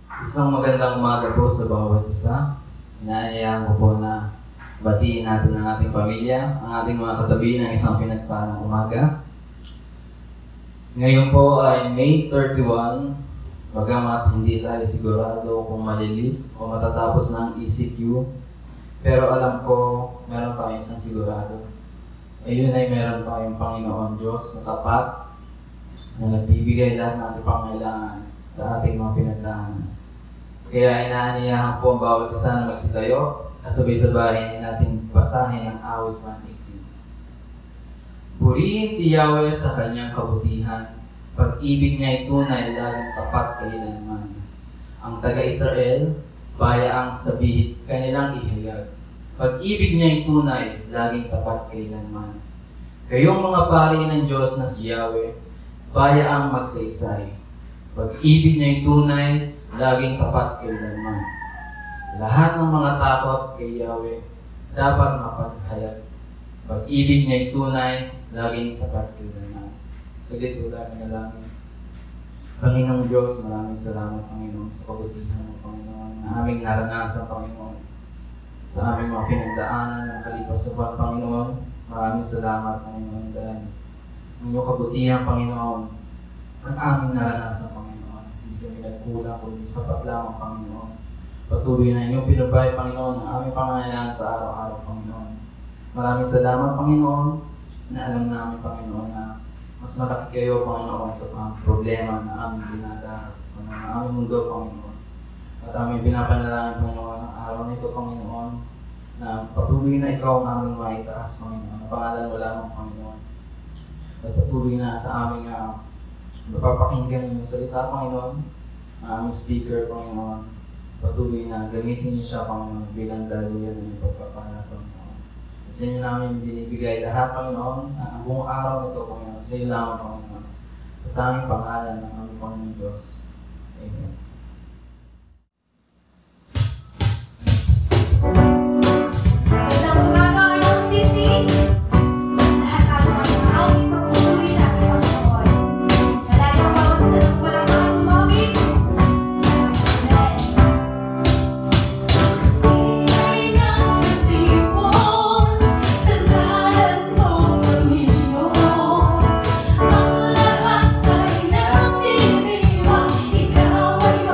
Isang magandang umaga po sa bawat isa. Inaanyayahan ko po na batiin natin ang ating pamilya, ang ating mga katabi ng isang pinagpalang umaga. Ngayon po ay May 31, bagamat hindi tayo sigurado kung malilift o matatapos ng ECQ, pero alam ko meron tayong isang sigurado. Ayun ay meron tayong Panginoon Diyos na tapat, na nagbibigay lahat ng ating pangailangan sa ating mga pinagdaanan. Kaya inaaniyahan po ang bawat isa na magsitayo at sabay-sabayin natin basahin ang awit 118. Purihin si Yahweh sa kanyang kabutihan, pag-ibig niya ay tunay, laging tapat kailanman. Ang taga-Israel, bayaang sabihit kanilang ihayag. Pag-ibig niya ay tunay, laging tapat kailanman. Kayong mga pari ng Diyos na si Yahweh, bayaang magsaysay. Pag-ibig niya ay tunay, laging tapat kailanman. Lahat ng mga takot kay Yahweh dapat mapaghayag. Pag-ibig niya ay tunay, laging tapat kailanman. Sulit po tayo manalangin. Panginoong Diyos, maraming salamat, Panginoon, sa kabutihan ng Panginoon na aming naranasan, Panginoon, sa aming mga pinagdaanan ng kalipas sa buwan, Panginoon. Maraming salamat, Panginoon, dahil ang iyong kabutihan, Panginoon, ang aming naranasan, Panginoon. Hindi kami nagkulang, kundi sapat lamang, Panginoon. Patuloy na inyong pinabay, Panginoon, ang aming pangangailangan sa araw-araw, Panginoon. Maraming salamat, Panginoon, na alam namin, Panginoon, na mas malaki kayo, Panginoon, sa mga problema na aming dinadaharap, Panginoon, na aming mundo, Panginoon. At aming pinapanalangin, Panginoon, ang araw nito, Panginoon, na patuloy na ikaw ang aming maitaas, Panginoon. Ang pangalan mo lamang, Panginoon. At patuloy na sa aming napapakinggan yung salita, Panginoon, ang aming speaker, Panginoon. Patuloy na gamitin niyo siya, Panginoon, bilang daluyan ng pagpapala, Panginoon. At sa inyo namin binibigay lahat, Panginoon, ang buong araw nito, Panginoon, sa iyo lamang, Panginoon. Sa tanging pangalan ng aming Panginoon Diyos. Amen. Ikaw ay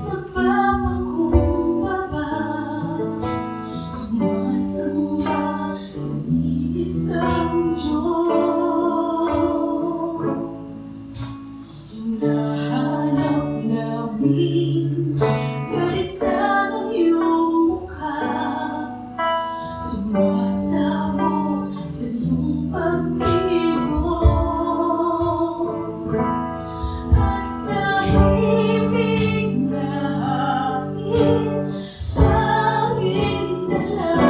Magpapakumbaba, sumasamba sa iisang Diyos. Hinahanap namin kahit na ang iyong mukha, sumasamo sa iyong pag-ibig. At sa himig na aking tanging dala,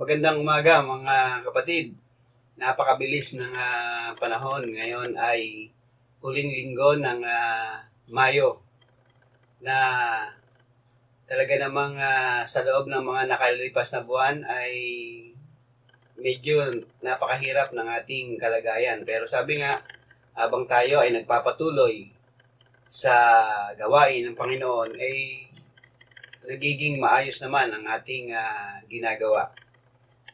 Magandang umaga mga kapatid. Napakabilis ng panahon. Ngayon ay huling linggo ng Mayo na talaga namang sa loob ng mga nakalipas na buwan ay medyo napakahirap ng ating kalagayan. Pero sabi nga, habang tayo ay nagpapatuloy sa gawain ng Panginoon, ay nagiging maayos naman ang ating ginagawa.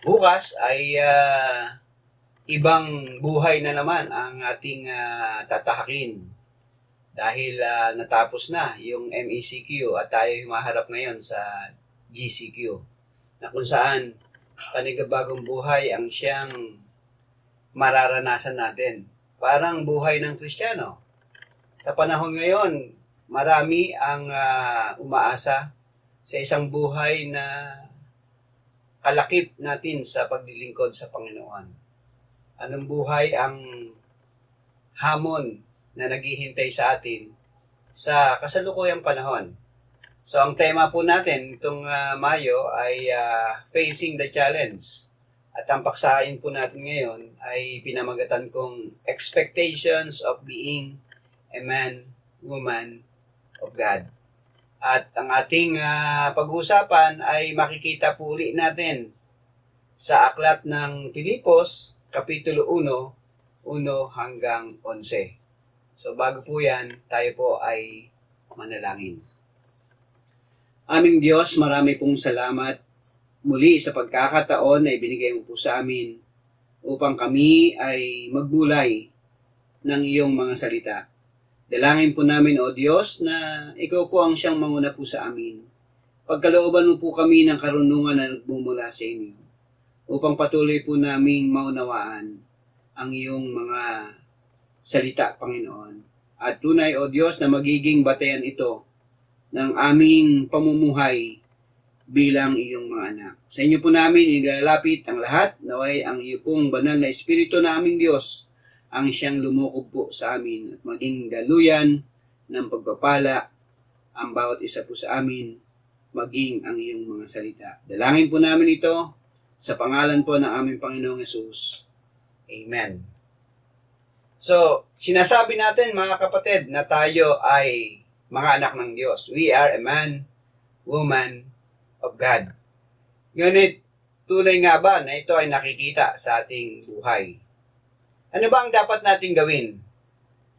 Bukas ay ibang buhay na naman ang ating tatahakin dahil natapos na yung MECQ at tayo humaharap ngayon sa GCQ na kung saan panigabagong buhay ang siyang mararanasan natin. Parang buhay ng Kristiyano. Sa panahon ngayon, marami ang umaasa sa isang buhay na kalakip natin sa paglilingkod sa Panginoon. Anong buhay ang hamon na naghihintay sa atin sa kasalukuyang panahon? So ang tema po natin itong Mayo ay Facing the Challenge. At ang paksain po natin ngayon ay pinamagatan kong Expectations of Being a Man, Woman of God. At ang ating pag-uusapan ay makikita po ulit natin sa aklat ng Pilipos, Kapitulo 1, 1 hanggang 11. So bago po yan, tayo po ay manalangin. Aming Diyos, marami pong salamat muli sa pagkakataon na ibinigay mo po sa amin upang kami ay magbulay ng iyong mga salita. Dalangin po namin, O Diyos, na Ikaw po ang siyang manguna po sa amin. Pagkalooban mo po kami ng karunungan na nagmumula sa inyo, upang patuloy po naming maunawaan ang iyong mga salita, Panginoon. At tunay, O Diyos, na magiging batayan ito ng aming pamumuhay bilang iyong mga anak. Sa inyo po namin ilalapit ang lahat, naway ang iyo pong banal na Espiritu na aming Diyos ang siyang lumukob po sa amin at maging daluyan ng pagpapala ang bawat isa po sa amin, maging ang iyong mga salita. Dalangin po namin ito sa pangalan po ng aming Panginoong Yesus. Amen. So, sinasabi natin mga kapatid na tayo ay mga anak ng Diyos. We are a man, woman of God. Ngunit, tunay nga ba na ito ay nakikita sa ating buhay? Ano ba ang dapat nating gawin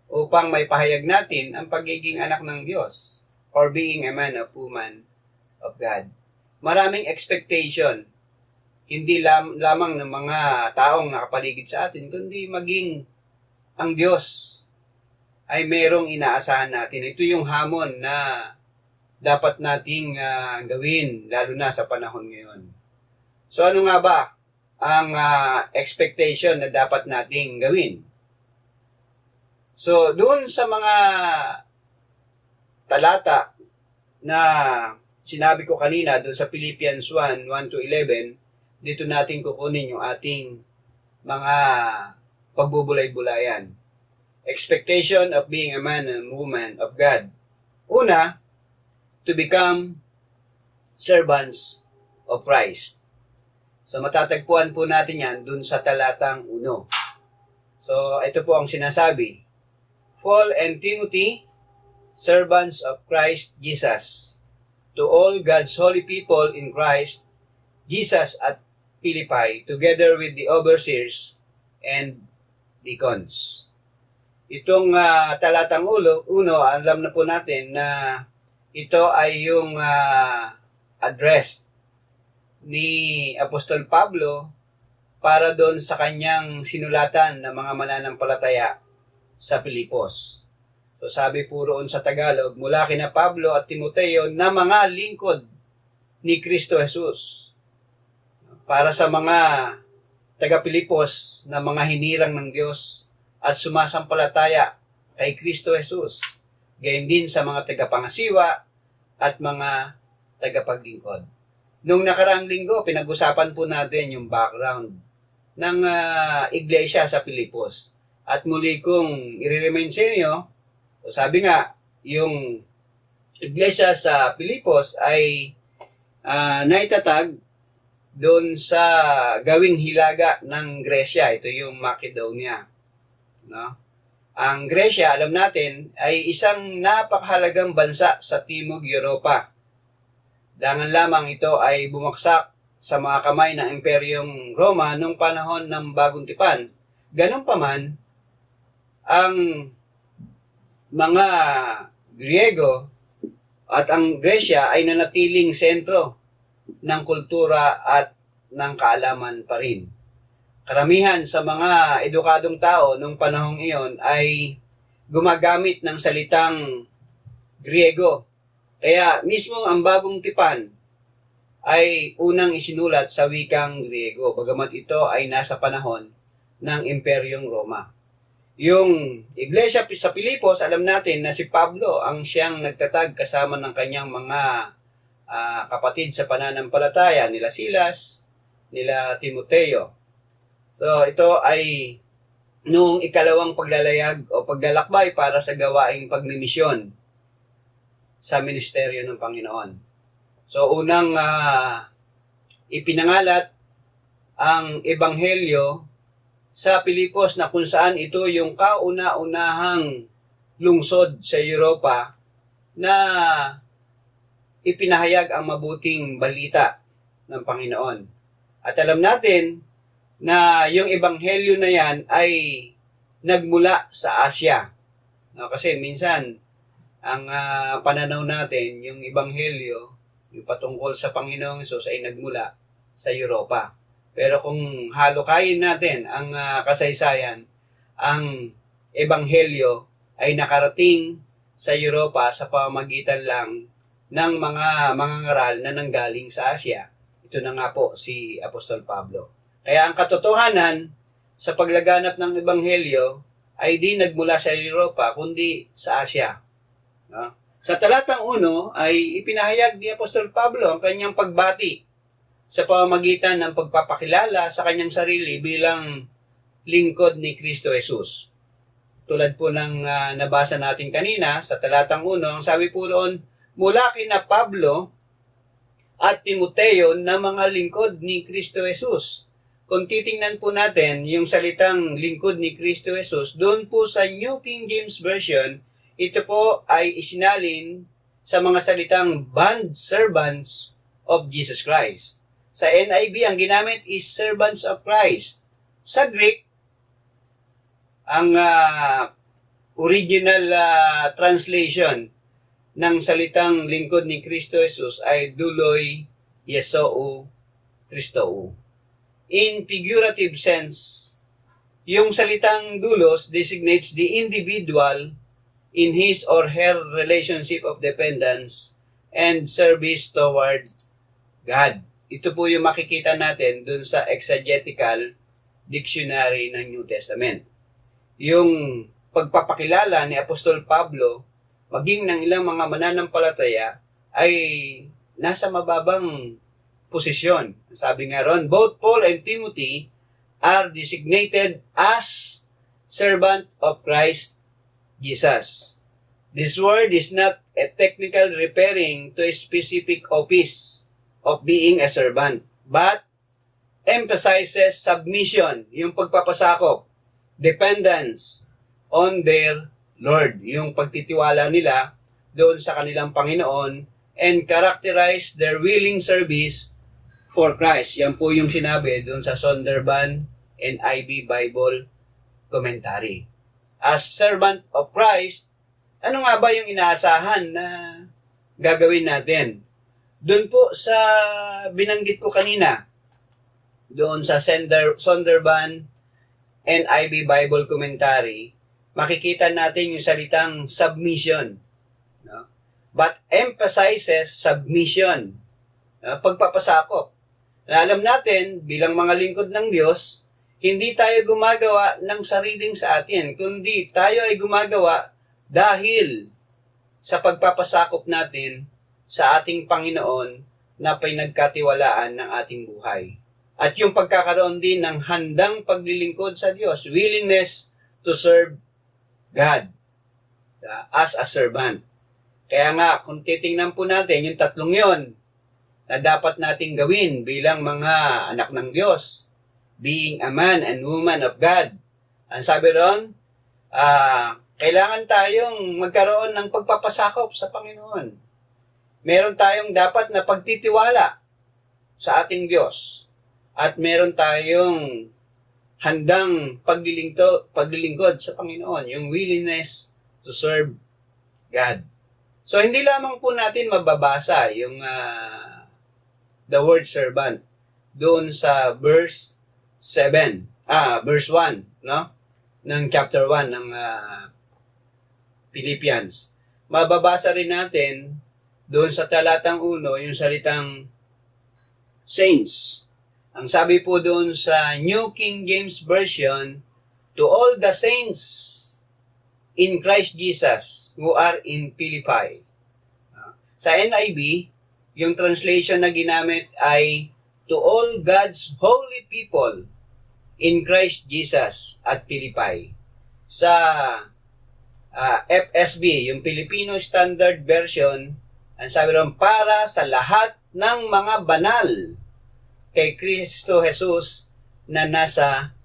upang may pahayag natin ang pagiging anak ng Diyos or being a man or woman of God? Maraming expectation, hindi lamang ng mga taong nakapaligid sa atin, kundi maging ang Diyos ay merong inaasahan natin. Ito yung hamon na dapat nating gawin, lalo na sa panahon ngayon. So ano nga ba ang expectation na dapat nating gawin? So, doon sa mga talata na sinabi ko kanina, doon sa Philippians 1, 1-11, dito natin kukunin yung ating mga pagbubulay-bulayan. Expectation of being a man and woman of God. Una, to become servants of Christ. So matatagpuan po natin yan dun sa talatang 1. So ito po ang sinasabi. Paul and Timothy, servants of Christ Jesus, to all God's holy people in Christ Jesus at Philippi, together with the overseers and deacons. Itong talatang 1, alam na po natin na ito ay yung address ni Apostol Pablo para doon sa kanyang sinulatan ng mga mananampalataya sa Pilipos. So sabi po roon sa Tagalog, mula kina Pablo at Timoteo na mga lingkod ni Kristo Jesus. Para sa mga taga-Pilipos na mga hinirang ng Diyos at sumasampalataya kay Kristo Jesus. Gayon din sa mga taga-pangasiwa at mga tagapaglingkod. Nung nakaraang linggo, pinag-usapan po natin yung background ng iglesia sa Pilipos. At muli kong i-remind sa inyo, sabi nga, yung iglesia sa Pilipos ay naitatag doon sa gawing hilaga ng Gresya. Ito yung Macedonia. No? Ang Gresya, alam natin, ay isang napakahalagang bansa sa Timog Europa. Dangan lamang ito ay bumaksak sa mga kamay ng Imperyong Roma noong panahon ng Bagong Tipan. Ganun pa man, ang mga Griego at ang Gresya ay nanatiling sentro ng kultura at ng kaalaman pa rin. Karamihan sa mga edukadong tao noong panahong iyon ay gumagamit ng salitang Griego. Kaya mismo ang Bagong Tipan ay unang isinulat sa wikang Griego, bagamat ito ay nasa panahon ng Imperyong Roma. Yung iglesia sa Pilipos, alam natin na si Pablo ang siyang nagtatag kasama ng kanyang mga kapatid sa pananampalataya, nila Silas, nila Timoteo. So ito ay noong ikalawang paglalayag o paglalakbay para sa gawaing pagmimisyon sa ministeryo ng Panginoon. So unang ipinangalat ang ebanghelyo sa Pilipos na kung saan ito yung kauna-unahang lungsod sa Europa na ipinahayag ang mabuting balita ng Panginoon. At alam natin na yung ebanghelyo na yan ay nagmula sa Asya. No, kasi minsan, ang pananaw natin, yung ebanghelyo, yung patungkol sa Panginoong Hesus ay nagmula sa Europa. Pero kung halukayin natin ang kasaysayan, ang ebanghelyo ay nakarating sa Europa sa pamamagitan lang ng mga mangangaral na nanggaling sa Asya. Ito na nga po si Apostol Pablo. Kaya ang katotohanan sa paglaganap ng ebanghelyo ay di nagmula sa Europa kundi sa Asya. No? Sa talatang 1 ay ipinahayag ni Apostol Pablo ang kanyang pagbati sa pamamagitan ng pagpapakilala sa kanyang sarili bilang lingkod ni Kristo Jesus. Tulad po ng nabasa natin kanina sa talatang 1, ang sabi po doon, mula kina Pablo at Timoteo na mga lingkod ni Kristo Jesus. Kung titingnan po natin yung salitang lingkod ni Kristo Jesus, doon po sa New King James Version, ito po ay isinalin sa mga salitang bond servants of Jesus Christ. Sa NIV, ang ginamit is servants of Christ. Sa Greek, ang original translation ng salitang lingkod ni Kristo Jesus ay doulos Yesou Christou. In figurative sense, yung salitang doulos designates the individual in his or her relationship of dependence and service toward God. Ito po yung makikita natin dun sa exegetical dictionary ng New Testament. Yung pagpapakilala ni Apostol Pablo, maging ng ilang mga mananampalataya, ay nasa mababang posisyon. Sabi nga ron, both Paul and Timothy are designated as servant of Christ Jesus. This word is not a technical referring to a specific office of being a servant, but emphasizes submission, yung pagpapasakop, dependence on their Lord, yung pagtitiwala nila doon sa kanilang Panginoon, and characterize their willing service for Christ. Yan po yung sinabi doon sa Sonderban NIV Bible Commentary. As servant of Christ, ano nga ba yung inaasahan na gagawin natin? Doon po sa binanggit ko kanina, doon sa Sonderban NIV Bible Commentary, makikita natin yung salitang submission. No? But emphasizes submission. Pagpapasakop. Alam natin, bilang mga lingkod ng Diyos, hindi tayo gumagawa ng sariling sa atin, kundi tayo ay gumagawa dahil sa pagpapasakop natin sa ating Panginoon na pinagkatiwalaan ng ating buhay. At yung pagkakaroon din ng handang paglilingkod sa Diyos, willingness to serve God as a servant. Kaya nga, kung titingnan po natin yung tatlong yon, na dapat nating gawin bilang mga anak ng Diyos, being a man and woman of God. Ang sabi ron, kailangan tayong magkaroon ng pagpapasakop sa Panginoon. Meron tayong dapat na pagtitiwala sa ating Diyos. At meron tayong handang paglilingkod sa Panginoon, yung willingness to serve God. So, hindi lamang po natin mababasa yung the word servant doon sa verse 1, no? Ng chapter 1 ng Philippians. Mababasa rin natin doon sa talatang 1 yung salitang saints. Ang sabi po doon sa New King James Version, to all the saints in Christ Jesus who are in Philippi. Sa NIV, yung translation na ginamit ay to all God's holy people in Christ Jesus at Philippi. Sa FSB, yung Filipino Standard Version, ang sabi ron, para sa lahat ng mga banal kay Kristo Jesus na nasa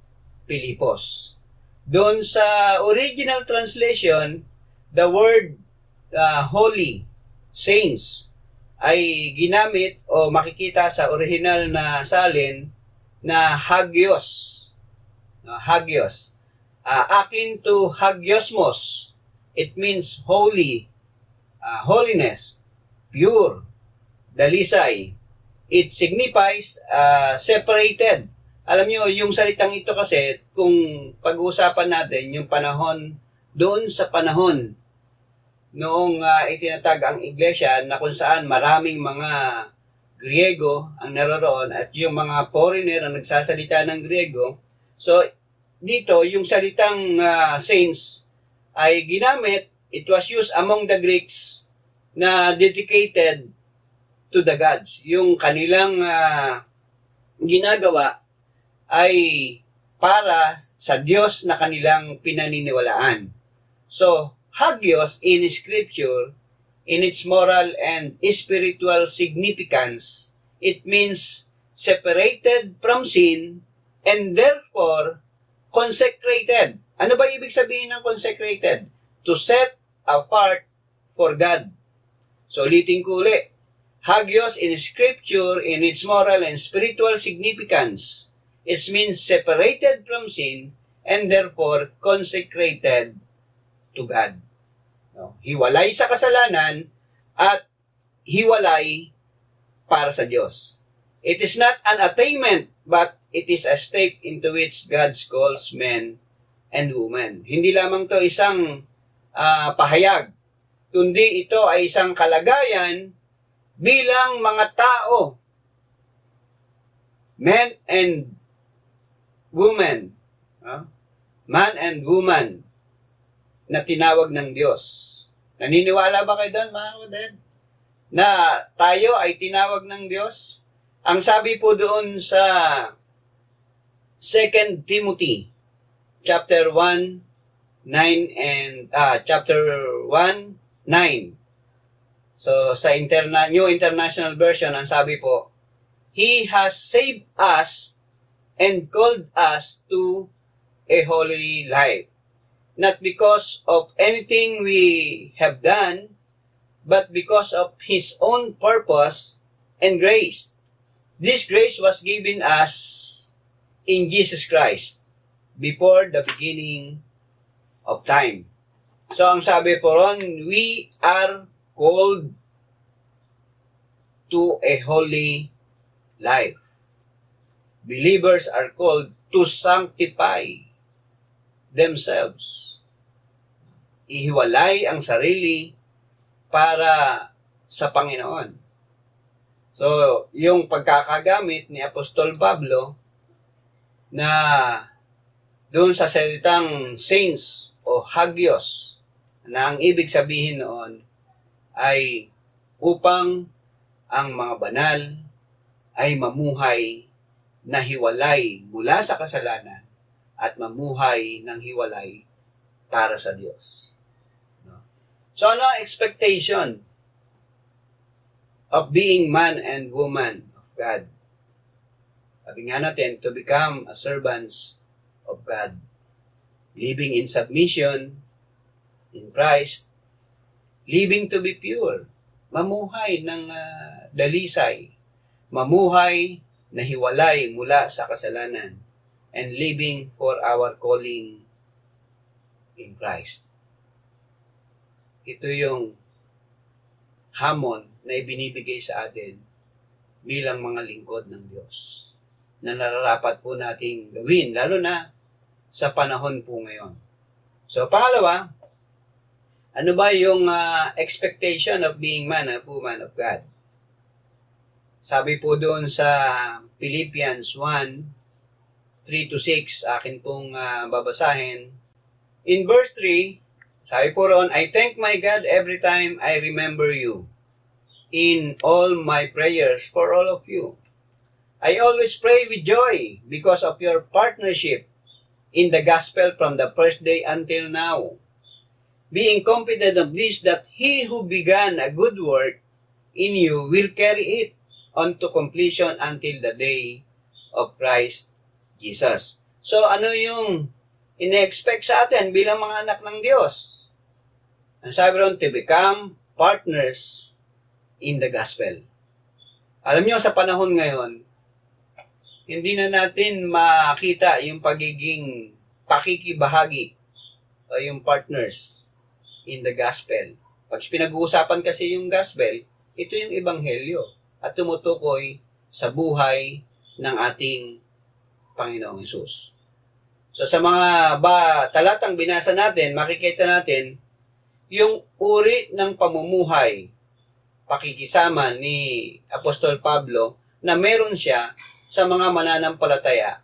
Pilipos. Doon sa original translation, the word holy, saints, ay ginamit o makikita sa original na salin na hagios. Hagios. Akin to hagiosmos. It means holy, holiness, pure, dalisay. It signifies separated. Alam nyo, yung salitang ito kasi, kung pag-uusapan natin yung panahon, doon sa panahon, noong itinatag ang iglesia na kung saan maraming mga Griego ang naroroon at yung mga foreigner ang nagsasalita ng Griego. So, dito, yung salitang saints ay ginamit, it was used among the Greeks na dedicated to the gods. Yung kanilang ginagawa ay para sa Diyos na kanilang pinaniniwalaan. So, hagios in Scripture, in its moral and spiritual significance, it means separated from sin and therefore consecrated. Ano ba ibig sabihin ng consecrated? To set apart for God. So, ulitin ko ulit. Hagios in Scripture, in its moral and spiritual significance, it means separated from sin and therefore consecrated to God. No? Hiwalay sa kasalanan at hiwalay para sa Diyos. It is not an attainment, but it is a step into which God calls men and women. Hindi lamang to isang pahayag, kundi ito ay isang kalagayan bilang mga tao, men and women, man and woman, na tinawag ng Diyos. Naniniwala ba kayo doon, mga kapatid? Na tayo ay tinawag ng Diyos? Ang sabi po doon sa 2 Timothy, chapter 1, 9 and, chapter 1, 9. So, sa New International Version, ang sabi po, He has saved us and called us to a holy life. Not because of anything we have done, but because of His own purpose and grace. This grace was given us in Jesus Christ before the beginning of time. So, ang sabi po ron, we are called to a holy life. Believers are called to sanctify themselves. Ihiwalay ang sarili para sa Panginoon. So, yung pagkakagamit ni Apostol Pablo na doon sa salitang saints o hagios, na ang ibig sabihin noon ay upang ang mga banal ay mamuhay na hiwalay mula sa kasalanan at mamuhay ng hiwalay para sa Diyos. No? So, ano ang expectation of being man and woman of God. Sabi nga natin, to become a servants of God. Living in submission in Christ. Living to be pure. Mamuhay ng dalisay. Mamuhay na hiwalay mula sa kasalanan. And living for our calling in Christ. Ito yung hamon na ibinibigay sa atin bilang mga lingkod ng Diyos na nararapat po nating gawin, lalo na sa panahon po ngayon. So, pangalawa, ano ba yung expectation of being man and woman of God? Sabi po doon sa Philippians 1, 3-6, akin pong babasahin. In verse 3, sabi po roon, I thank my God every time I remember you in all my prayers for all of you. I always pray with joy because of your partnership in the gospel from the first day until now. Being confident of this, that he who began a good work in you will carry it on to completion until the day of Christ Jesus. So ano yung ine-expect sa atin bilang mga anak ng Diyos? Ang sabi ron, to become partners in the gospel. Alam nyo, sa panahon ngayon, hindi na natin makita yung pagiging pakikibahagi o yung partners in the gospel. Pag pinag-uusapan kasi yung gospel, ito yung ebanghelyo at tumutukoy sa buhay ng ating Panginoong Hesus. So sa mga talatang binasa natin, makikita natin yung uri ng pamumuhay, pakikisama ni Apostol Pablo na meron siya sa mga mananampalataya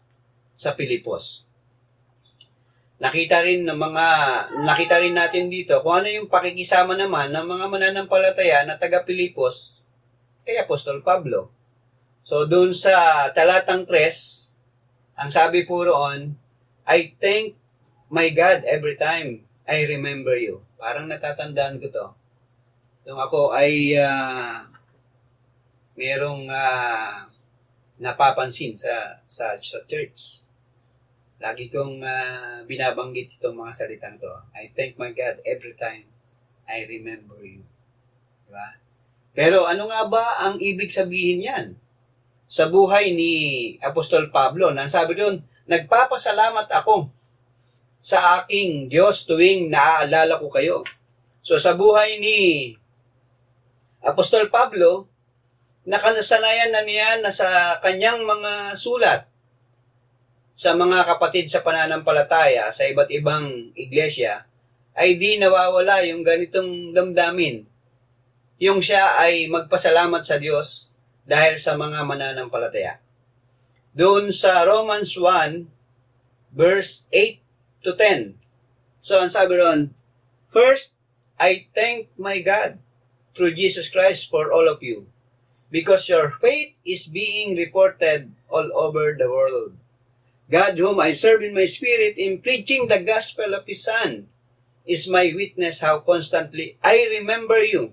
sa Pilipos. Nakita rin natin dito kung ano yung pakikisama naman ng mga mananampalataya na taga Pilipos kay Apostol Pablo. So doon sa talatang 3, ang sabi po roon, I thank my God every time I remember you. Parang natatandaan ko to. Nung ako ay merong napapansin sa church. Lagi kong binabanggit itong mga salitang to. I thank my God every time I remember you. Diba? Pero ano nga ba ang ibig sabihin yan? Sa buhay ni Apostol Pablo, nang sabi doon, nagpapasalamat ako sa aking Diyos tuwing naaalala ko kayo. So sa buhay ni Apostol Pablo, nakasanayan na niya na sa kanyang mga sulat sa mga kapatid sa pananampalataya sa iba't ibang iglesia, ay di nawawala yung ganitong damdamin. Yung siya ay magpasalamat sa Diyos dahil sa mga mananampalataya. Doon sa Romans 1, verse 8-10. So, ang sabi ron, first, I thank my God through Jesus Christ for all of you, because your faith is being reported all over the world. God, whom I serve in my spirit in preaching the gospel of His Son, is my witness how constantly I remember you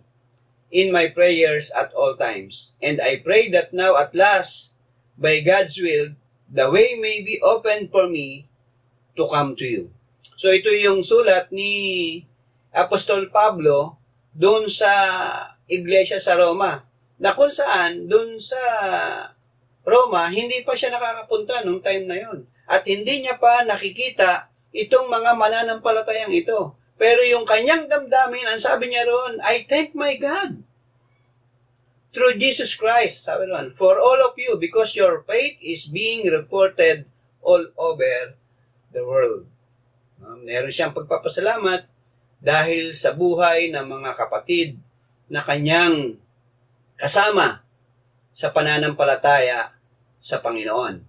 in my prayers at all times. And I pray that now at last, by God's will, the way may be open for me to come to you. So ito yung sulat ni Apostol Pablo doon sa iglesia sa Roma, na kung saan doon sa Roma, hindi pa siya nakakapunta nung time na yon. At hindi niya pa nakikita itong mga mananampalatayang ito. Pero yung kanyang damdamin, ang sabi niya roon, I thank my God through Jesus Christ, sabi roon, for all of you, because your faith is being reported all over the world. Meron siyang pagpapasalamat dahil sa buhay ng mga kapatid na kanyang kasama sa pananampalataya sa Panginoon.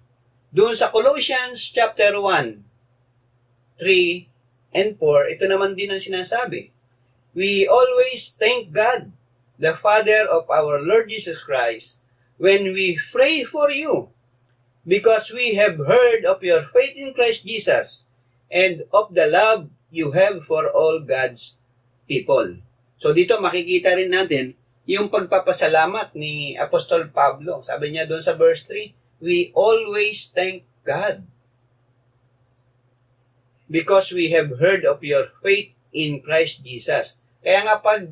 Doon sa Colossians chapter 1, 3 and 4, ito naman din ang sinasabi. We always thank God, the Father of our Lord Jesus Christ, when we pray for you, because we have heard of your faith in Christ Jesus and of the love you have for all God's people. So dito makikita rin natin yung pagpapasalamat ni Apostol Pablo. Sabi niya doon sa verse 3, we always thank God because we have heard of your faith in Christ Jesus. Kaya nga pag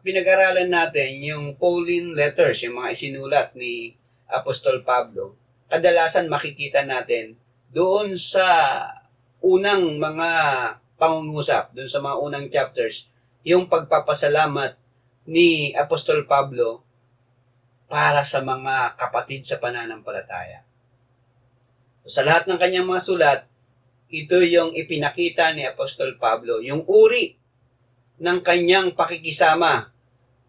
pinag-aralan natin yung Pauline letters, yung mga isinulat ni Apostol Pablo, kadalasan makikita natin doon sa unang mga pangungusap, doon sa mga unang chapters, yung pagpapasalamat ni Apostol Pablo para sa mga kapatid sa pananampalataya. So, sa lahat ng kanyang mga sulat, ito yung ipinakita ni Apostol Pablo, yung uri ng kanyang pakikisama.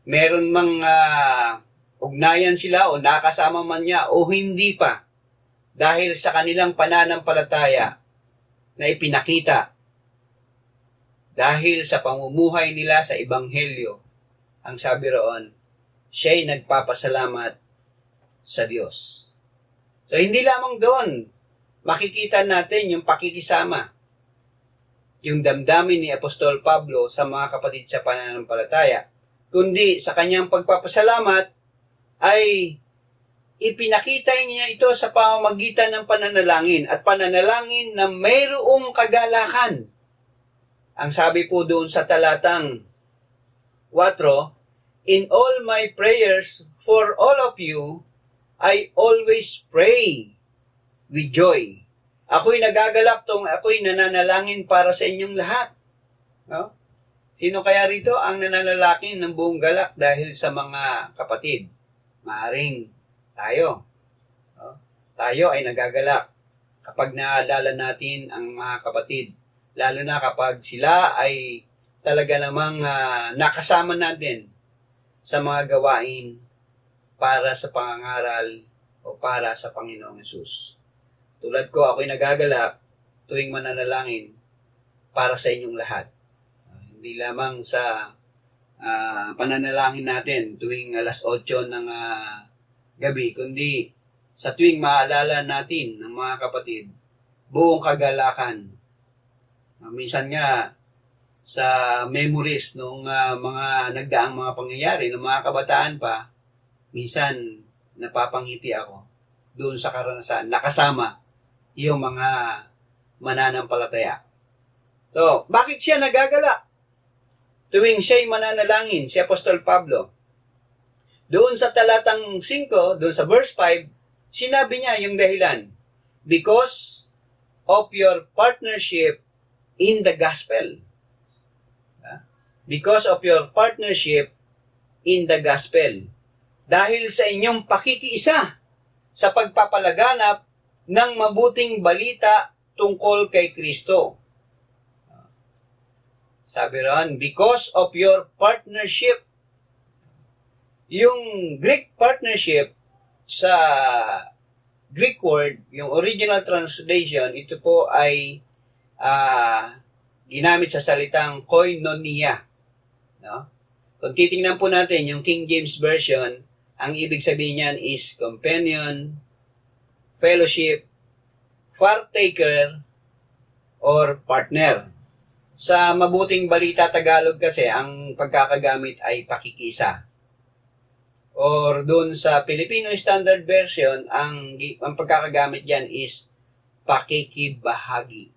Meron mang ugnayan sila o nakasama man niya o hindi pa dahil sa kanilang pananampalataya na ipinakita dahil sa pamumuhay nila sa Ebanghelyo. Ang sabi roon, siya'y nagpapasalamat sa Diyos. So, hindi lamang doon makikita natin yung pakikisama, yung damdamin ni Apostol Pablo sa mga kapatid sa pananampalataya, kundi sa kanyang pagpapasalamat ay ipinakita niya ito sa pamamagitan ng pananalangin at pananalangin na mayroong kagalakan. Ang sabi po doon sa talatang 4, in all my prayers for all of you, I always pray with joy. Ako'y nagagalak ako'y nananalangin para sa inyong lahat. No? Sino kaya rito ang nananalangin ng buong galak dahil sa mga kapatid? Maaring tayo. No? Tayo ay nagagalak kapag naalala natin ang mga kapatid. Lalo na kapag sila ay talaga namang nakasama natin sa mga gawain para sa pangangaral o para sa Panginoong Hesus. Tulad ko, ako'y nagagalak tuwing mananalangin para sa inyong lahat. Hindi lamang sa pananalangin natin tuwing alas 8 ng gabi, kundi sa tuwing maalala natin ng mga kapatid, buong kagalakan. Minsan nga, sa memories ng mga nagdaang mga pangyayari ng mga kabataan pa, minsan napapangiti ako doon sa karanasan, nakasama yung mga mananampalataya. So, bakit siya nagagala? Tuwing siya'y mananalangin, si Apostol Pablo. Doon sa talatang 5, doon sa verse 5, sinabi niya yung dahilan, because of your partnership in the gospel. Because of your partnership in the gospel. Dahil sa inyong pakikiisa sa pagpapalaganap ng mabuting balita tungkol kay Kristo. Sabi ron, because of your partnership. Yung Greek partnership sa Greek word, yung original translation, ito po ay ginamit sa salitang koinonia. No? Kung titingnan po natin yung King James Version, ang ibig sabihin niyan is companion, fellowship, partaker, or partner. Sa mabuting balita Tagalog kasi, ang pagkakagamit ay pakikisa. Or doon sa Filipino Standard Version, ang pagkakagamit diyan is pakikibahagi.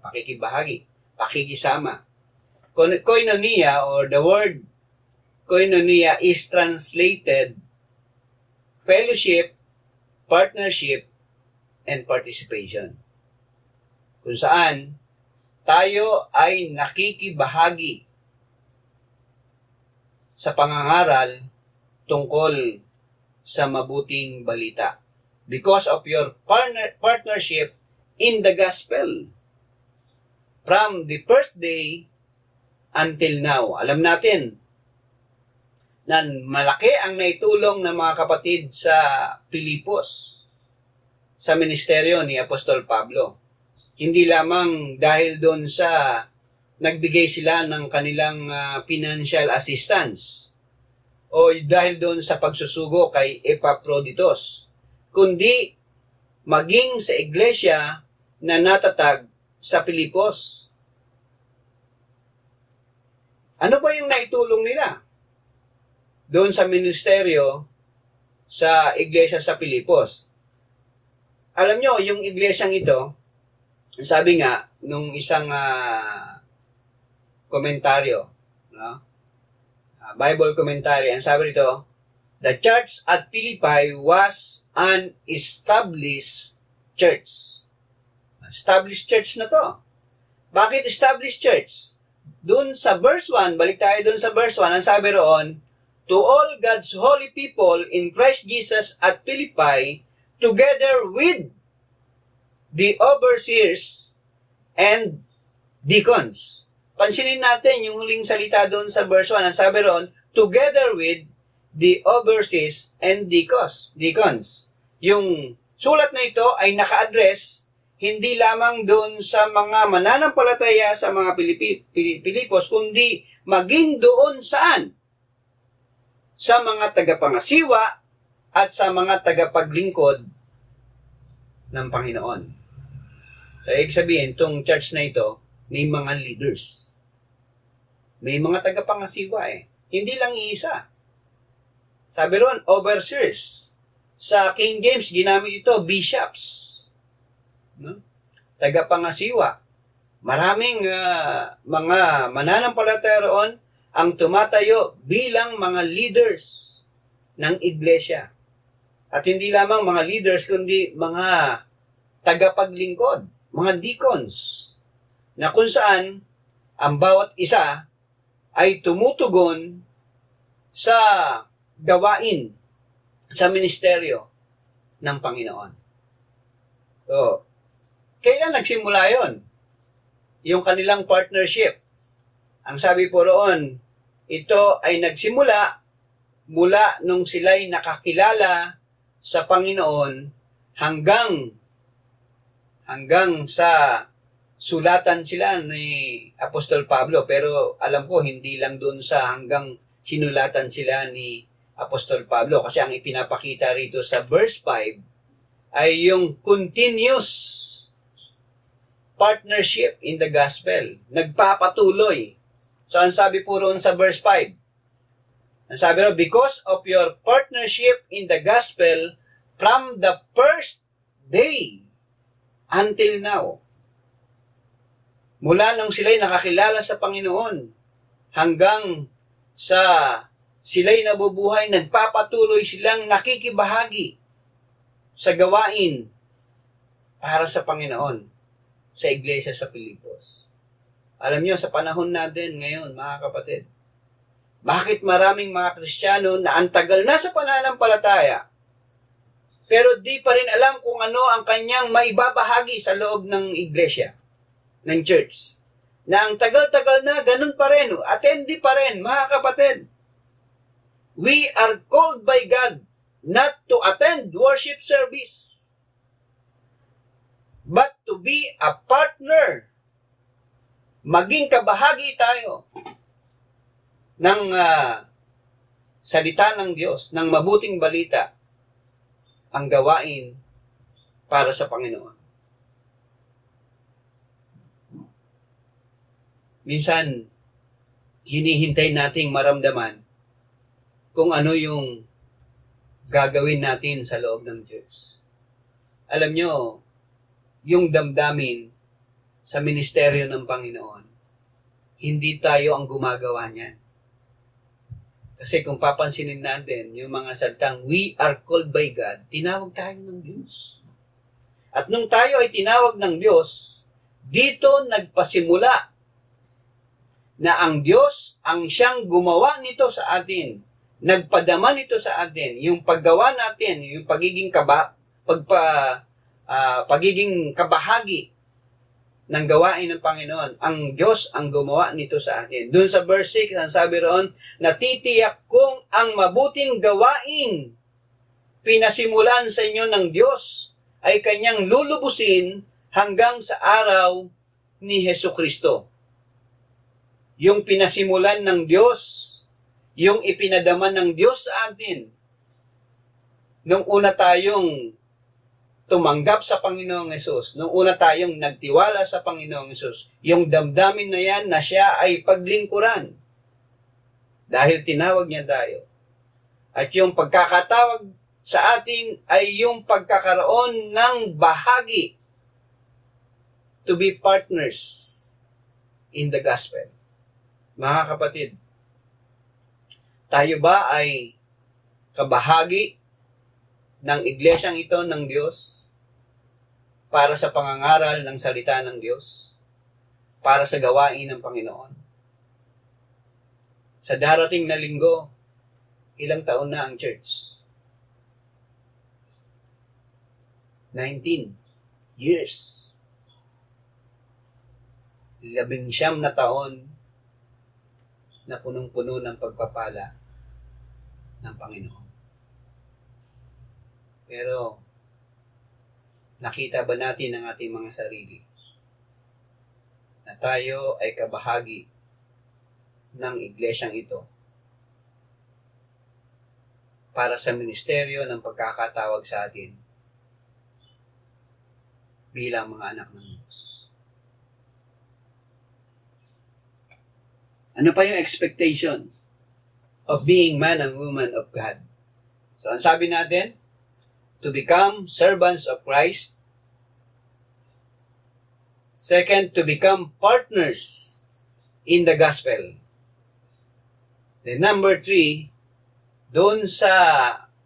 Pakikibahagi, pakikisama. Koinonia or the word koinonia is translated fellowship, partnership, and participation. Kung saan tayo ay nakikibahagi sa pangangaral tungkol sa mabuting balita. Because of your partnership in the gospel. From the first day until now. Alam natin na malaki ang naitulong ng mga kapatid sa Pilipos sa ministeryo ni Apostol Pablo. Hindi lamang dahil doon sa nagbigay sila ng kanilang financial assistance o dahil doon sa pagsusugo kay Epaphroditus, kundi maging sa iglesia na natatag sa Pilipos. Ano ba yung naitulong nila? doon sa ministeryo sa iglesia sa Pilipos. Alam nyo, yung iglesyang ito, sabi nga, nung isang komentaryo, no? Bible commentary, ang sabi rito, the church at Philippi was an established church. Established church na to. Bakit established church? Doon sa verse 1, balik tayo doon sa verse 1, ang sabi roon, to all God's holy people in Christ Jesus at Philippi, together with the overseers and deacons. Pansinin natin yung huling salita doon sa verse 1, ang sabi roon, together with the overseers and deacons. Yung sulat na ito ay naka-address hindi lamang doon sa mga mananampalataya sa mga Pilipos, kundi maging doon saan? Sa mga tagapangasiwa at sa mga tagapaglingkod ng Panginoon. So, ibig sabihin, itong church na ito, may mga leaders. May mga tagapangasiwa eh. Hindi lang iisa. Sabi ron, overseers. Sa King James, ginamit ito, bishops. No? Tagapangasiwa. Maraming mga mananampalataya roon ang tumatayo bilang mga leaders ng iglesia. At hindi lamang mga leaders, kundi mga tagapaglingkod, mga deacons, na kung saan ang bawat isa ay tumutugon sa gawain, sa ministeryo ng Panginoon. So, kailan nagsimula yon? Yung kanilang partnership. Ang sabi po roon, ito ay nagsimula mula nung sila'y nakakilala sa Panginoon hanggang sa sulatan sila ni Apostol Pablo. Pero alam ko, hindi lang doon sa hanggang sinulatan sila ni Apostol Pablo. Kasi ang ipinapakita rito sa verse 5 ay yung continuous partnership in the gospel. Nagpapatuloy. So, ang sabi po roon sa verse 5, ang sabi roon, because of your partnership in the gospel from the first day until now. Mula nung sila'y nakakilala sa Panginoon hanggang sa sila'y nabubuhay, nagpapatuloy silang nakikibahagi sa gawain para sa Panginoon sa iglesia sa Pilipos. Alam niyo, sa panahon natin ngayon, mga kapatid, bakit maraming mga Kristiyano na ang tagal na sa pananampalataya, pero di pa rin alam kung ano ang kanyang maibabahagi sa loob ng iglesia, ng church. Na ang tagal-tagal na, ganun pa rin, attendi pa rin, mga kapatid. We are called by God not to attend worship service, but to be a partner. Maging kabahagi tayo ng salita ng Diyos, ng mabuting balita, ang gawain para sa Panginoon. Minsan, hinihintay nating maramdaman kung ano yung gagawin natin sa loob ng Diyos. Alam nyo, yung damdamin sa ministeryo ng Panginoon, hindi tayo ang gumagawa niyan. Kasi kung papansinin natin, yung mga salitang, we are called by God, tinawag tayo ng Diyos. At nung tayo ay tinawag ng Diyos, dito nagpasimula na ang Diyos ang siyang gumawa nito sa atin. Nagpadama nito sa atin. Yung paggawa natin, yung pagiging kabahagi ng gawain ng Panginoon. Ang Diyos ang gumawa nito sa atin. Doon sa verse 6, ang sabi roon, natitiyak kong ang mabuting gawain pinasimulan sa inyo ng Diyos ay kanyang lulubusin hanggang sa araw ni Hesukristo. Yung pinasimulan ng Diyos, yung ipinadama ng Diyos sa atin, nung una tayong tumanggap sa Panginoong Hesus, nung una tayong nagtiwala sa Panginoong Hesus, yung damdamin na yan na siya ay paglingkuran. Dahil tinawag niya tayo. At yung pagkakatawag sa atin ay yung pagkakaroon ng bahagi to be partners in the gospel. Mga kapatid, tayo ba ay kabahagi ng iglesyang ito ng Diyos para sa pangangaral ng salita ng Diyos, para sa gawain ng Panginoon? Sa darating na linggo, ilang taon na ang church? 19 years. 19 na taon na punong-puno ng pagpapala ng Panginoon. Pero, nakita ba natin ang ating mga sarili na tayo ay kabahagi ng iglesyang ito para sa ministeryo ng pagkakatawag sa atin bilang mga anak ng Diyos? Ano pa yung expectation of being man and woman of God? So, ang sabi natin, to become servants of Christ. Second, to become partners in the gospel. Then number 3, doon sa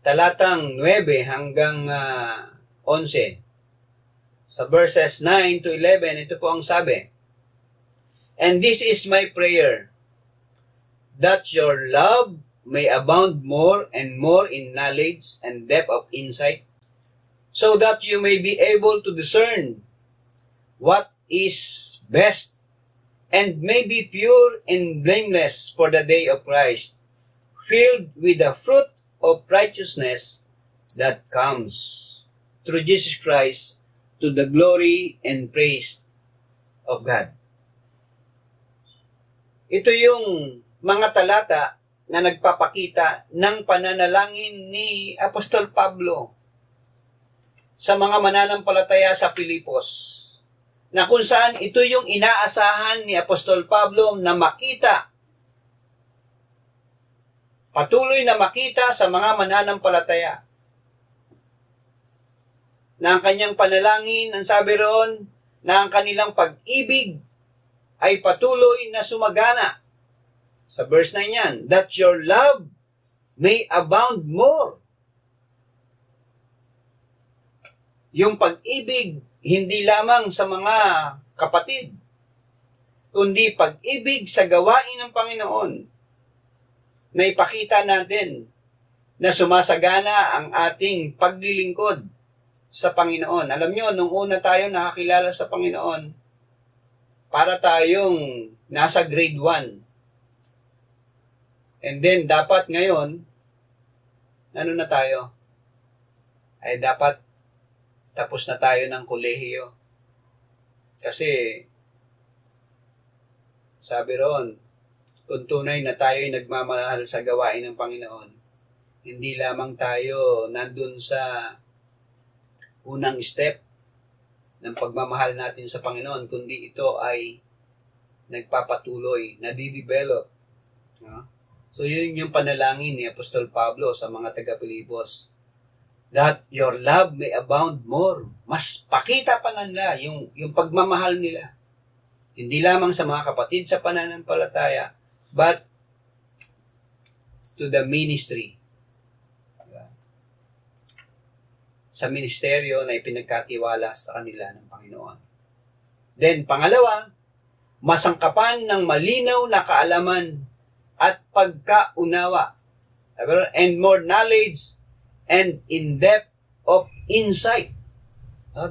talatang 9 hanggang 11, sa verses 9 to 11, ito po ang sabi, "And this is my prayer, that your love may abound more and more in knowledge and depth of insight, so that you may be able to discern what is best, and may be pure and blameless for the day of Christ, filled with the fruit of righteousness that comes through Jesus Christ, to the glory and praise of God." Ito yung mga talata na nagpapakita ng pananalangin ni Apostol Pablo sa mga mananampalataya sa Pilipos, na kung saan ito yung inaasahan ni Apostol Pablo na makita, patuloy na makita sa mga mananampalataya, na ang kanyang panalangin, ang sabi roon, na ang kanilang pag-ibig ay patuloy na sumagana. Sa verse 9 yan, that your love may abound more. Yung pag-ibig, hindi lamang sa mga kapatid, kundi pag-ibig sa gawain ng Panginoon, na ipakita natin na sumasagana ang ating paglilingkod sa Panginoon. Alam nyo, nung una tayo nakakilala sa Panginoon, para tayong nasa grade 1. And then, dapat ngayon, ano na tayo? Ay dapat tapos na tayo ng kolehiyo. Kasi, sabi roon, kung tunay na tayo ay nagmamahal sa gawain ng Panginoon, hindi lamang tayo nandun sa unang step ng pagmamahal natin sa Panginoon, kundi ito ay nagpapatuloy, nadidevelop. No? So, yun yung panalangin ni Apostol Pablo sa mga taga-Pilipos. That your love may abound more. Mas pakita pa nila yung pagmamahal nila. Hindi lamang sa mga kapatid sa pananampalataya, but to the ministry. Diba? Sa ministeryo na ipinagkatiwala sa kanila ng Panginoon. Then, pangalawa, masangkapan ng malinaw na kaalaman at pagkaunawa. And more knowledge and in-depth of insight.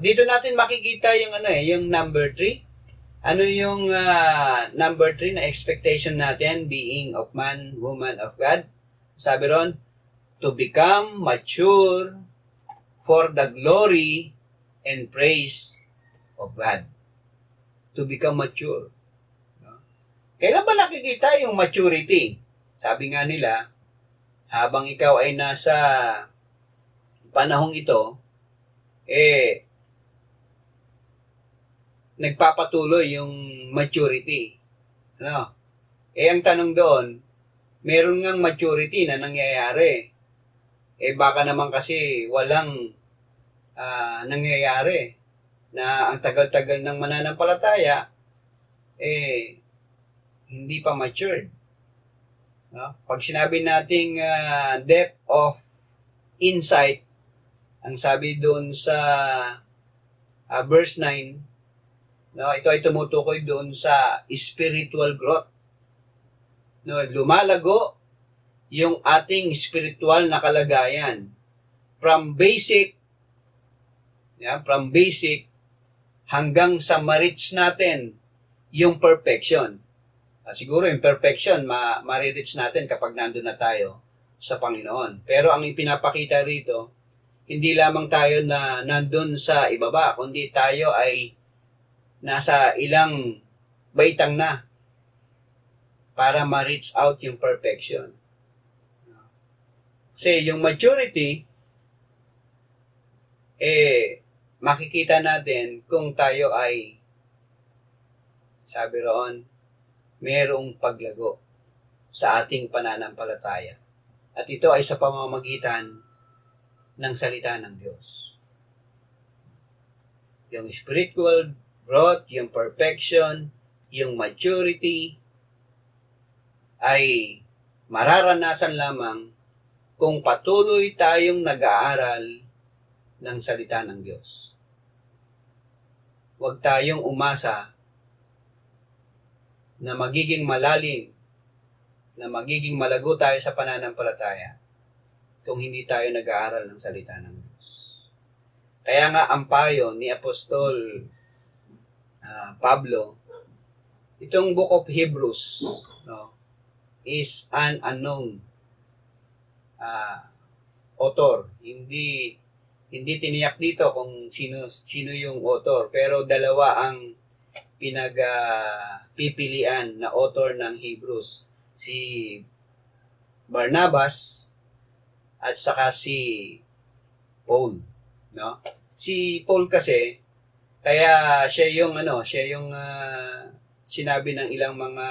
Dito natin makikita yung number 3. Ano yung number 3 na expectation natin, being of man, woman of God? Sabi ron, to become mature for the glory and praise of God. To become mature. Kailan ba nakikita yung maturity? Sabi nga nila, habang ikaw ay nasa panahong ito, nagpapatuloy yung maturity. Ano? Ang tanong doon, meron ngang maturity na nangyayari baka naman kasi walang nangyayari na ang tagal-tagal ng mananampalataya, hindi pa matured. No? Pag sinabi nating depth of insight, ang sabi doon sa verse 9, no, ito ay tumutukoy doon sa spiritual growth. No, lumalago yung ating spiritual na kalagayan from basic hanggang sa ma-reach natin yung perfection. Siguro yung perfection ma-reach natin kapag nandun na tayo sa Panginoon. Pero ang ipinapakita rito, hindi lamang tayo na nandun sa ibaba, kundi tayo ay nasa ilang baitang na para ma-reach out yung perfection. Kasi yung maturity, makikita natin kung tayo ay, sabi roon, mayroong paglago sa ating pananampalataya. At ito ay sa pamamagitan ng salita ng Diyos. Yung spiritual growth, yung perfection, yung maturity, ay mararanasan lamang kung patuloy tayong nag-aaral ng salita ng Diyos. Huwag tayong umasa na magiging malalim, na magiging malago tayo sa pananampalataya kung hindi tayo nag-aaral ng salita ng Diyos. Kaya nga ang payo ni Apostol Pablo, itong Book of Hebrews, no, is an unknown author. Hindi tiniyak dito kung sino yung author, pero dalawa ang pipilian na author ng Hebrews, si Barnabas at saka si Paul, no? Si Paul kasi kaya siya yung sinabi ng ilang mga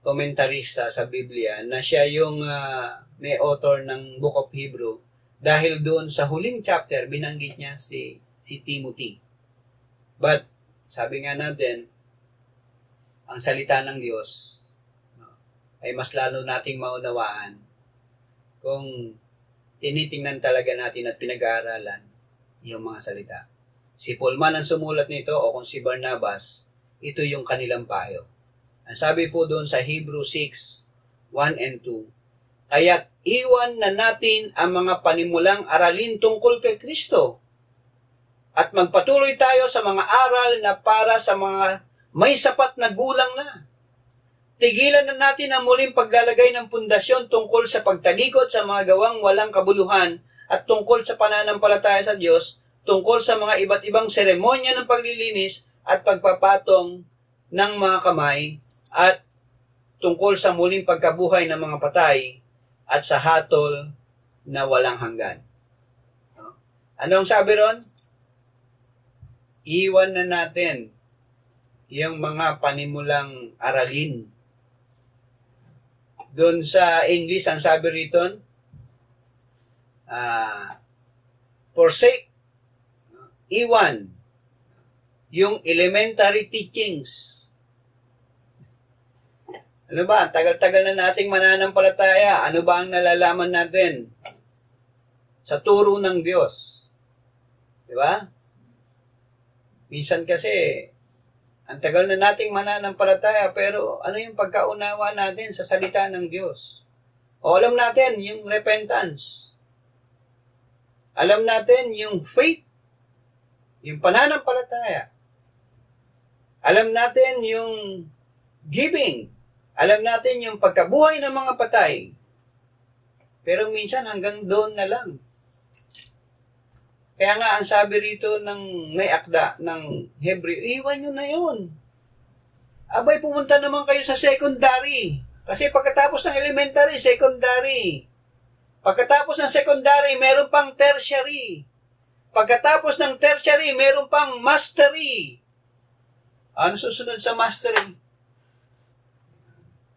komentarista sa Biblia na siya yung may author ng Book of Hebrew dahil doon sa huling chapter binanggit niya si Timothy. But sabi nga natin, ang salita ng Diyos ay mas lalo nating maunawaan kung tinitingnan talaga natin at pinag-aaralan yung mga salita. Si Paul man ang sumulat nito o kung si Barnabas, ito yung kanilang payo. Ang sabi po doon sa Hebrew 6:1 and 2, kaya't iwan na natin ang mga panimulang aralin tungkol kay Kristo at magpatuloy tayo sa mga aral na para sa mga may sapat na gulang na. Tigilan na natin ang muling paglalagay ng pundasyon tungkol sa pagtalikod sa mga gawang walang kabuluhan at tungkol sa pananampalataya sa Diyos, tungkol sa mga iba't ibang seremonya ng paglilinis at pagpapatong ng mga kamay at tungkol sa muling pagkabuhay ng mga patay at sa hatol na walang hanggan. Ano ang sabi ron? Iwan na natin yung mga panimulang aralin. Doon sa English, ang sabi rito, forsake, iwan, yung elementary teachings. Ano ba? Tagal-tagal na nating mananampalataya. Ano ba ang nalalaman natin sa turo ng Diyos? Diba? Minsan kasi, ang tagal na nating mananampalataya, pero ano yung pagkaunawa natin sa salita ng Diyos? O alam natin yung repentance. Alam natin yung faith, yung pananampalataya. Alam natin yung giving. Alam natin yung pagkabuhay ng mga patay. Pero minsan hanggang doon na lang. Kaya nga ang sabi rito ng may akda ng Hebreo, iwan nyo na yun. Abay, pumunta naman kayo sa secondary. Kasi pagkatapos ng elementary, secondary. Pagkatapos ng secondary, meron pang tertiary. Pagkatapos ng tertiary, meron pang mastery. Ano susunod sa mastery?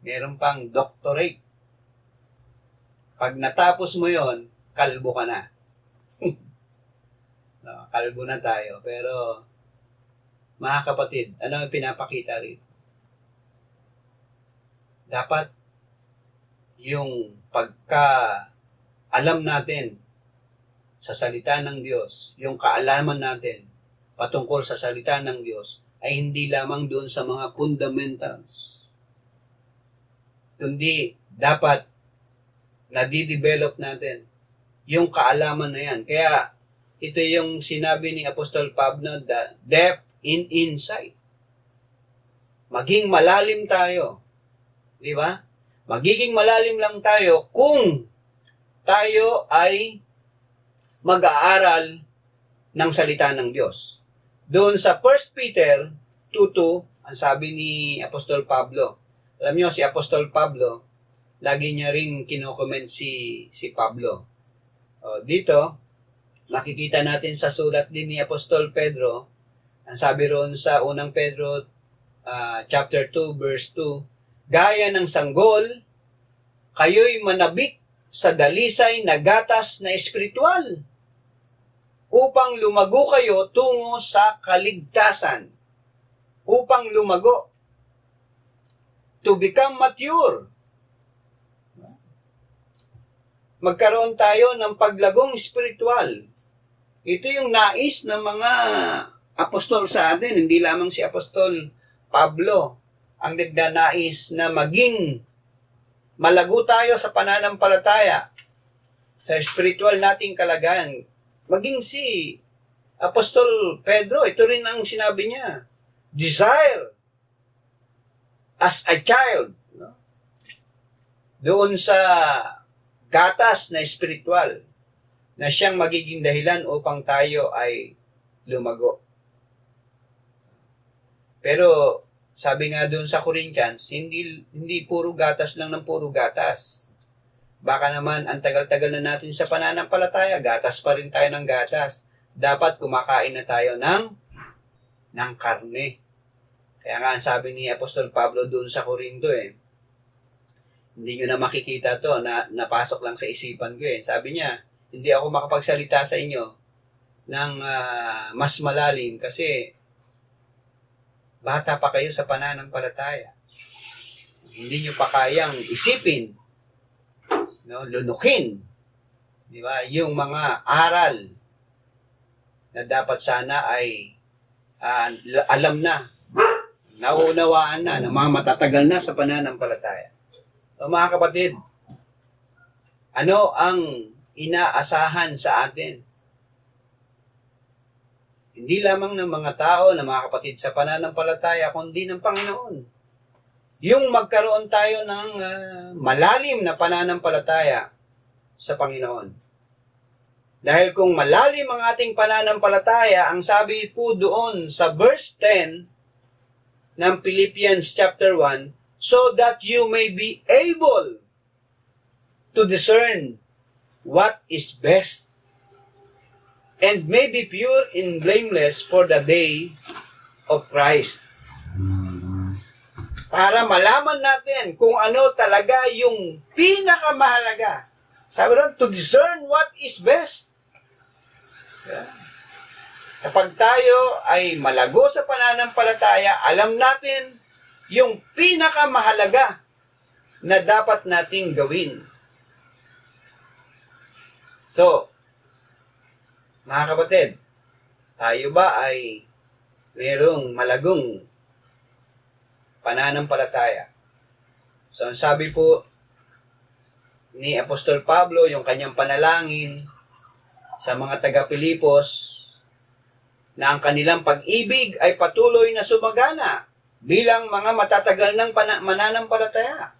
Meron pang doctorate. Pag natapos mo yon, kalbo ka na. No, kalbo na tayo. Pero, mga kapatid, ano ang pinapakita rito? Dapat yung pagka-alam natin sa salita ng Diyos, yung kaalaman natin patungkol sa salita ng Diyos, ay hindi lamang doon sa mga fundamentals. Kundi dapat nadidevelop natin yung kaalaman na yan. Kaya ito yung sinabi ni Apostol Pablo, the depth in insight. Maging malalim tayo. Di ba? Magiging malalim lang tayo kung tayo ay mag-aaral ng salita ng Diyos. Doon sa 1 Peter 2:2, ang sabi ni Apostol Pablo. Alam niyo, si Apostol Pablo, lagi niya ring kino-comment si Pablo. Dito, makikita natin sa sulat din ni Apostol Pedro, ang sabi roon sa unang Pedro chapter 2 verse 2, gaya ng sanggol, kayo'y manabik sa dalisay na gatas na espiritual upang lumago kayo tungo sa kaligtasan. Upang lumago. To become mature. Magkaroon tayo ng paglagong espiritual. Ito yung nais ng mga apostol sa atin. Hindi lamang si Apostol Pablo ang nagnanais na maging malago tayo sa pananampalataya, sa spiritual nating kalagayan. Maging si Apostol Pedro, ito rin ang sinabi niya, desire as a child, no? Doon sa gatas na espiritual na siyang magiging dahilan upang tayo ay lumago. Pero sabi nga doon sa Corinthians, hindi puro gatas lang ng puro gatas. Baka naman ang tagal-tagal na natin sa pananampalataya, gatas pa rin tayo ng gatas. Dapat kumakain na tayo ng karne. Kaya nga sabi ni Apostol Pablo doon sa Corinto, hindi nyo na makikita to, napasok lang sa isipan ko. Sabi niya, hindi ako makapagsalita sa inyo ng mas malalim kasi bata pa kayo sa pananampalataya. Hindi nyo pa kayang isipin, no, lunukin, di ba? Yung mga aral na dapat sana ay alam na, nauunawaan na, na mga matatagal na sa pananampalataya. So, mga kapatid, ano ang inaasahan sa atin? Hindi lamang ng mga tao na mga kapatid sa pananampalataya, kundi ng Panginoon. Yung magkaroon tayo ng malalim na pananampalataya sa Panginoon. Dahil kung malalim ang ating pananampalataya, ang sabi po doon sa verse 10 ng Philippians chapter 1, so that you may be able to discern what is best and may be pure and blameless for the day of Christ. Para malaman natin kung ano talaga yung pinakamahalaga. Sabi ron, to discern what is best. Kapag tayo ay malago sa pananampalataya, alam natin yung pinakamahalaga na dapat nating gawin. So, mga kapatid, tayo ba ay mayroong malagong pananampalataya? So, ang sabi po ni Apostol Pablo, yung kanyang panalangin sa mga taga-Pilipos, na ang kanilang pag-ibig ay patuloy na sumagana bilang mga matatagal ng mananampalataya.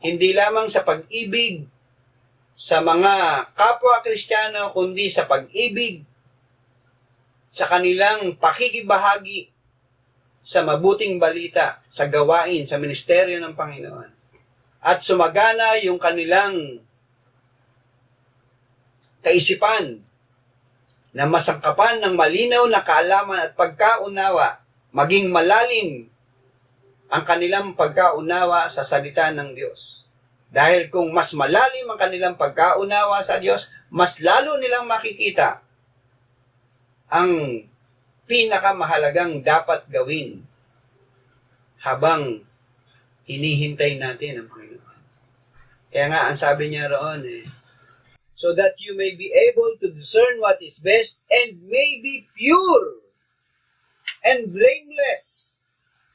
Hindi lamang sa pag-ibig sa mga kapwa Kristiyano, kundi sa pag-ibig sa kanilang pakikibahagi sa mabuting balita, sa gawain, sa ministeryo ng Panginoon. At sumagana yung kanilang kaisipan na masangkapan ng malinaw na kaalaman at pagkaunawa, maging malalim ang kanilang pagkaunawa sa salita ng Diyos. Dahil kung mas malalim ang kanilang pagkaunawa sa Diyos, mas lalo nilang makikita ang pinakamahalagang dapat gawin habang hinihintay natin ang Panginoon. Kaya nga, ang sabi niya roon so that you may be able to discern what is best and may be pure and blameless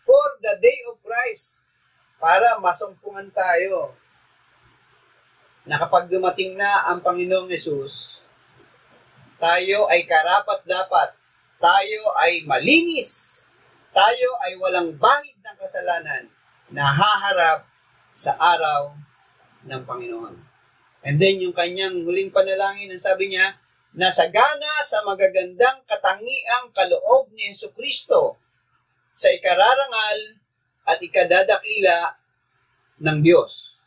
for the day of Christ, para masumpungan tayo na kapag dumating na ang Panginoong Yesus, tayo ay karapat-dapat, tayo ay malinis, tayo ay walang bahid ng kasalanan na haharap sa araw ng Panginoon. And then yung kanyang huling panalangin, ang sabi niya, nasagana sa magagandang katangiang kaloob ni Jesucristo sa ikararangal at ikadadakila ng Diyos.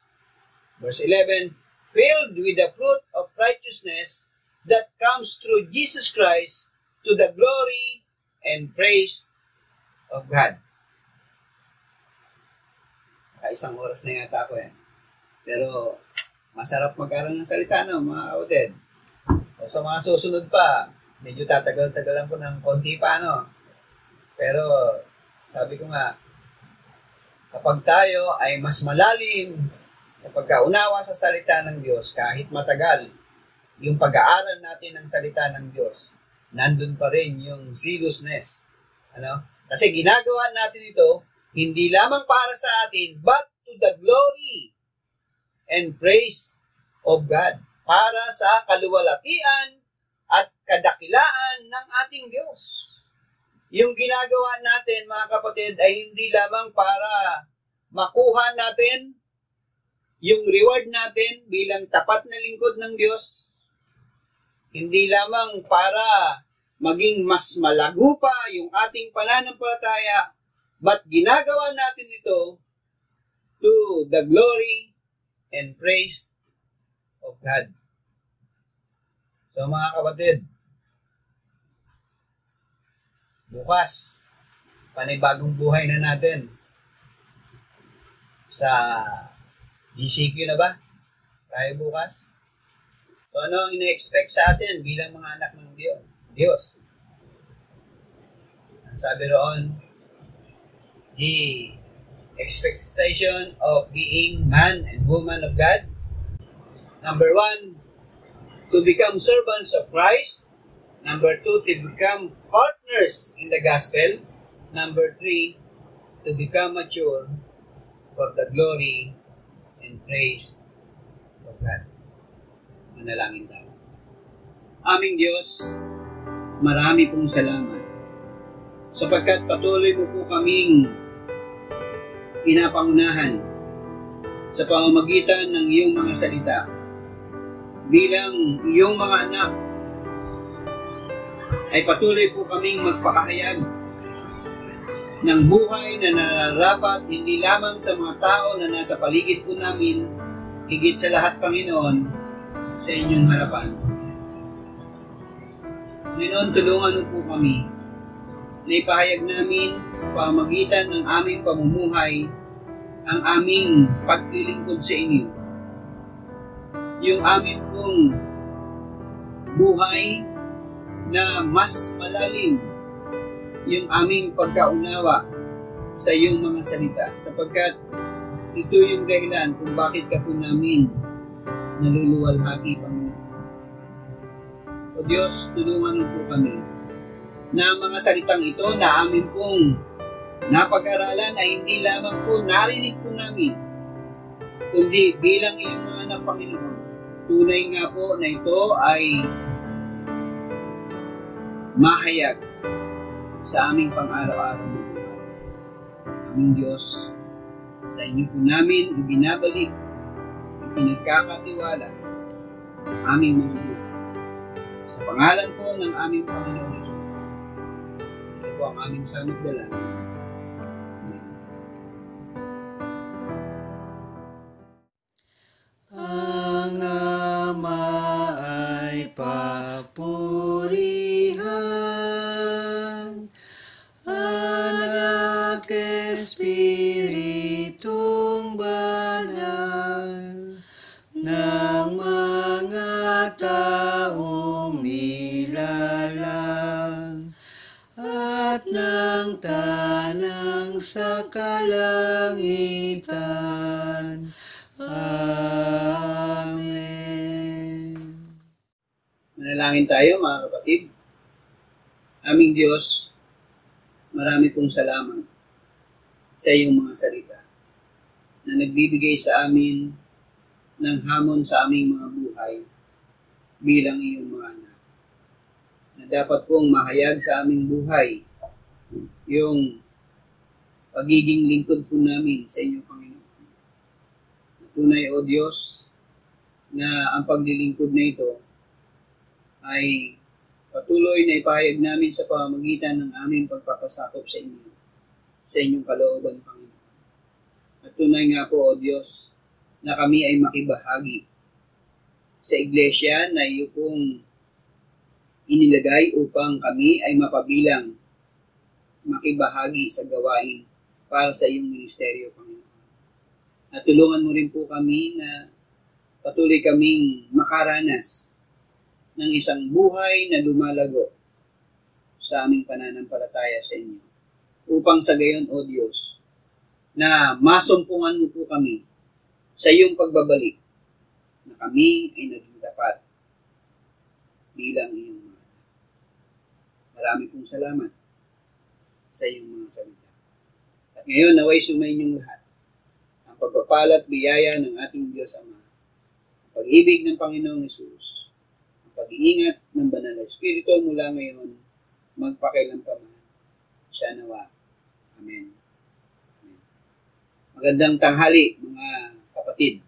Verse 11, filled with the fruit of righteousness that comes through Jesus Christ to the glory and praise of God. Isang oras na yata ako Pero masarap magkaroon ng salita, no, mga kapatid. O sa mga susunod pa, medyo tatagal-tagalan ko ng konti pa, no. Pero sabi ko nga, kapag tayo ay mas malalim sa pagkaunawa sa salita ng Diyos, kahit matagal yung pag-aaral natin ng salita ng Diyos, nandun pa rin yung zealousness. Kasi ginagawa natin ito, hindi lamang para sa atin, but to the glory and praise of God. Para sa kaluwalhatian at kadakilaan ng ating Diyos. Yung ginagawa natin, mga kapatid, ay hindi lamang para makuha natin yung reward natin bilang tapat na lingkod ng Diyos. Hindi lamang para maging mas malago pa yung ating pananampalataya, but ginagawa natin ito to the glory and praise of God. So mga kapatid, bukas, panibagong buhay na natin sa GCQ na ba? Tayo bukas? So ano ang ina-expect sa atin bilang mga anak ng Diyos? Ang sabi roon, the expectation of being man and woman of God. Number 1, to become servants of Christ. Number 2, to become partners in the gospel. Number 3, to become mature for the glory and praise of God. Manalangin tayo. Aming Diyos, marami pong salamat sapagkat patuloy mo po kaming pinapangunahan sa pamamagitan ng iyong mga salita. Bilang iyong mga anak, ay patuloy po kaming magpakahayag ng buhay na nararapat hindi lamang sa mga tao na nasa paligid po namin, higit sa lahat, Panginoon, sa inyong harapan. Panginoon, tulungan mo po kami na ipahayag namin sa pamamagitan ng aming pamumuhay ang aming paglilingkod sa inyo. Yung amin pong buhay na mas malalim yung aming pagkaunawa sa iyong mga salita, sapagkat ito yung dahilan kung bakit ka po namin naluluwalhati, Panginoon. O Diyos, tulungan mo po kami na mga salitang ito na amin pong napag-aralan ay hindi lamang po narinig po namin, kundi bilang iyong mga anak, Panginoon. Tunay nga po na ito ay mahayag sa aming pang-araw-araw na buhay. Aming Diyos, sa inyo po namin ibinabalik, ipinagkakatiwala aming mga buhay. Sa pangalan po ng aming Panginoon Jesus, ito po ang aming sanugdalan. Ang Ama ay papurihan, Anak, Espiritong Banal, Manalangin tayo mga kapatid. Aming Diyos, marami pong salamat sa iyong mga salita na nagbibigay sa amin ng hamon sa aming mga buhay bilang iyong mga anak. Na dapat pong mahayag sa aming buhay yung pagiging lingkod po namin sa inyong Panginoon. Tunay o Diyos na ang paglilingkod na ito ay patuloy na ipahayag namin sa pamamagitan ng aming pagpapasakop sa inyo, sa inyong kalooban, Panginoon. At tunay nga po, O Diyos, na kami ay makibahagi sa iglesia na iyo pong inilagay upang kami ay mapabilang makibahagi sa gawain para sa iyong ministeryo, Panginoon. At tulungan mo rin po kami na patuloy kaming makaranas ng isang buhay na lumalago sa aming pananampalataya sa inyo. Upang sa gayon, O Diyos, na masumpungan mo po kami sa iyong pagbabalik na kami ay naging tapat bilang iyong mga anak. Marami pong salamat sa iyong mga salita. At ngayon, naway sumayin yung lahat. Ang pagpapalat biyaya ng ating Diyos Ama, ang pag-ibig ng Panginoong Hesus, pag-iingat ng Banal na Espiritu mula ngayon, magpakailanpaman. Siya nawa. Amen. Amen. Magandang tanghali, mga kapatid.